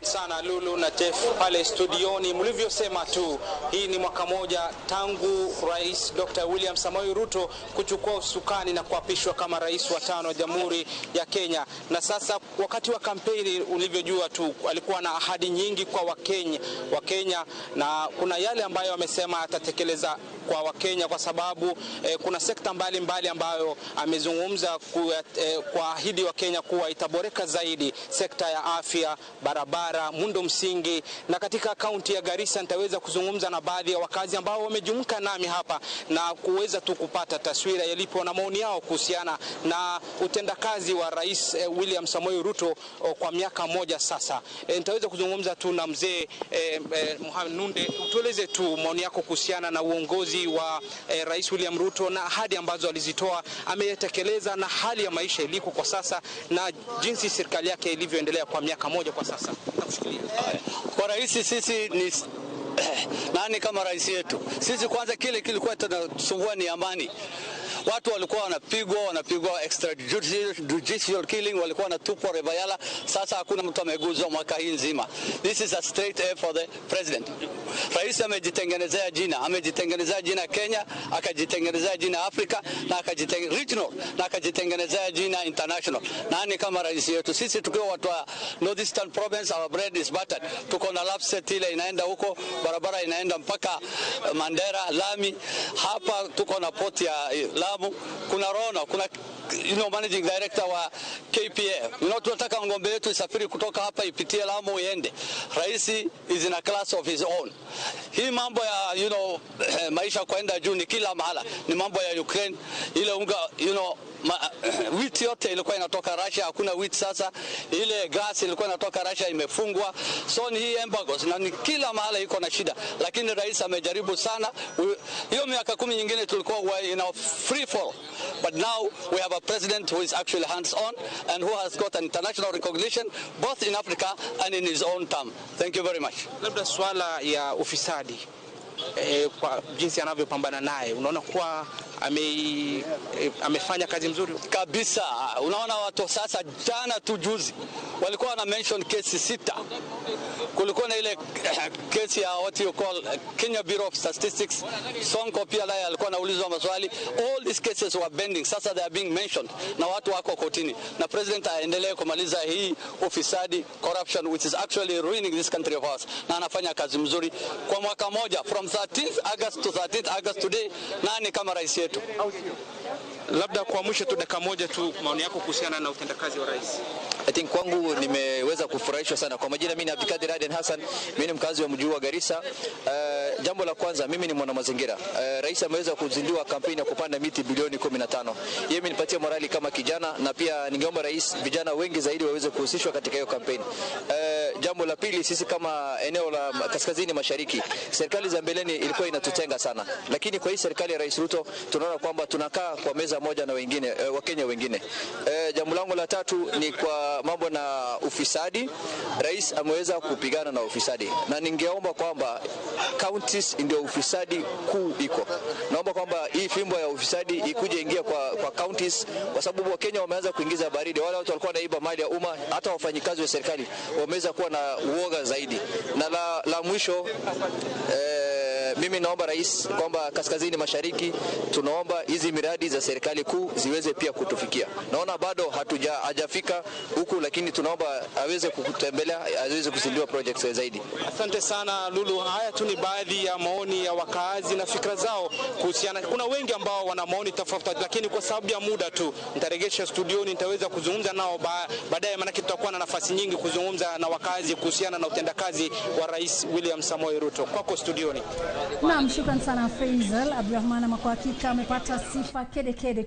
Sana Lulu na Jeff pale studioni. Mlivyosema tu, hii ni mwaka moja tangu Rais Dr. William Samoei Ruto kuchukua usukani na kuapishwa kama rais wa 5 wa Jamhuri ya Kenya. Na sasa wakati wa kampeni, ulivyojua tu, alikuwa na ahadi nyingi kwa Wakenya na kuna yale ambayo amesema atatekeleza kwa Wakenya, kwa sababu kuna sekta mbalimbali ambayo amezungumza kuahidi Wakenya kuwa itaboreka zaidi: sekta ya afya, barabara, muundo msingi. Na katika kaunti ya Garissa nitaweza kuzungumza na baadhi ya wakazi ambao wamejumuika nami hapa na kuweza tu kupata taswira yalipo na maoni yao kuhusiana na utendakazi wa Rais William Samoei Ruto kwa miaka moja sasa. Nitaweza kuzungumza tu na mzee Mohamed Nunde. Tueleze tu maoni yako kuhusiana na uongozi wa Rais William Ruto na ahadi ambazo alizitoa ametekeleza, na hali ya maisha iliko kwa sasa na jinsi serikali yake ilivyoendelea kwa miaka moja kwa sasa. Kwa rais sisi ni nani kama rais yetu? Sisi kwanza kile kilikuwa tunasumbua ni amani. Watu walikuwa wanapigwa extrajudicial killing, walikuwa wanatupwa Rebayala. Sasa hakuna mtu ameguzwa mwaka hii nzima. This is a straight A for the president. Rais amejitengenezea jina Kenya, akajitengenezea jina Africa, na akajitengenezea regional, na akajitengenezea jina international. Nani kama rais yetu? Sisi tukiwa watu wa Northeastern province, our bread is buttered. Tuko na lapset ile inaenda huko, barabara inaenda mpaka Mandera, Lami. Hapa tuko na port ya kuna Rono, kuna managing director wa KPA. Tunataka ngombe yetu isafiri kutoka hapa ipitie Lamu iende. Rais is in a class of his own. Hii mambo ya maisha kwenda juu ni kila mahala. Ni mambo ya Ukraine, ile unga wheat yote ilikuwa inatoka Russia, hakuna wheat sasa. Ile gas ilikuwa inatoka Russia imefungwa. So ni hii embargoes na ni kila mahala iko na shida. Lakini rais amejaribu sana. Hiyo miaka 10 nyingine tulikuwa free fall. But now we have a president who is actually hands on and who has got an international recognition both in Africa and in his own term. Thank you very much. Labda swala ya ufisadi, kwa jinsi anavyopambana naye, unaona kuwa amefanya kazi nzuri kabisa. Unaona watu sasa, jana tu juzi walikuwa na mention kesi 6. Kulikuwa na ile kesi ya what you call Kenya Bureau of Statistics. Sonko pia naye alikuwa anaulizwa maswali. All these cases were pending. Sasa they are being mentioned na watu wako kotini, na president aendelee kumaliza hii ufisadi, corruption, which is actually ruining this country of ours, na anafanya kazi mzuri kwa mwaka moja, from 13th August to 13th August today. Nani kama rais yetu? Labda kwa mwisho tu dakika moja tu, maoni yako kuhusiana na utendakazi wa rais. I think kwangu nimeweza kufurahishwa sana. Kwa majina mimi ni Abdikadir Aden Hassan, mimi ni mkazi wa mji wa Garissa. Jambo la kwanza, mimi ni mwana mazingira. Rais ameweza kuzindua kampeni ya kupanda miti bilioni 15. Yeye imenipatia morali kama kijana, na pia ningeomba rais vijana wengi zaidi waweze kuhusishwa katika hiyo kampeni. Jambo la pili, sisi kama eneo la kaskazini mashariki, serikali za mbeleni ilikuwa inatutenga sana, lakini kwa hii serikali ya Rais Ruto tunaona kwamba tunakaa kwa meza moja na wengine, Wakenya wengine. Jambo langu la tatu ni kwa mambo na ufisadi. Rais ameweza kupigana na ufisadi, na ningeomba kwamba counties ndio ufisadi kuu iko. Naomba kwamba hii fimbo ya ufisadi ikuje ingia kwa counties, kwa sababu Wakenya wameanza kuingiza baridi. Wale watu walikuwa naiba mali ya umma, hata wafanyikazi wa serikali wameweza kuwa na uoga zaidi. Na la mwisho, mimi naomba rais kwamba kaskazini mashariki tunaomba hizi miradi za serikali kuu ziweze pia kutufikia. Naona bado hajafika huku, lakini tunaomba aweze kutembelea, aweze kuzindua projects zaidi. Asante sana Lulu. Haya tu ni baadhi ya maoni ya wakaazi na fikra zao kuhusiana. Kuna wengi ambao wana maoni tofauti, lakini kwa sababu ya muda tu nitaregesha studioni, nitaweza kuzungumza nao baadaye, maana tutakuwa na nafasi nyingi kuzungumza na wakaazi kuhusiana na utendakazi wa Rais William Samoei Ruto. Kwako studioni. Naam, shukran sana Faisal Abdurrahman. Kwa hakika amepata sifa kede kede.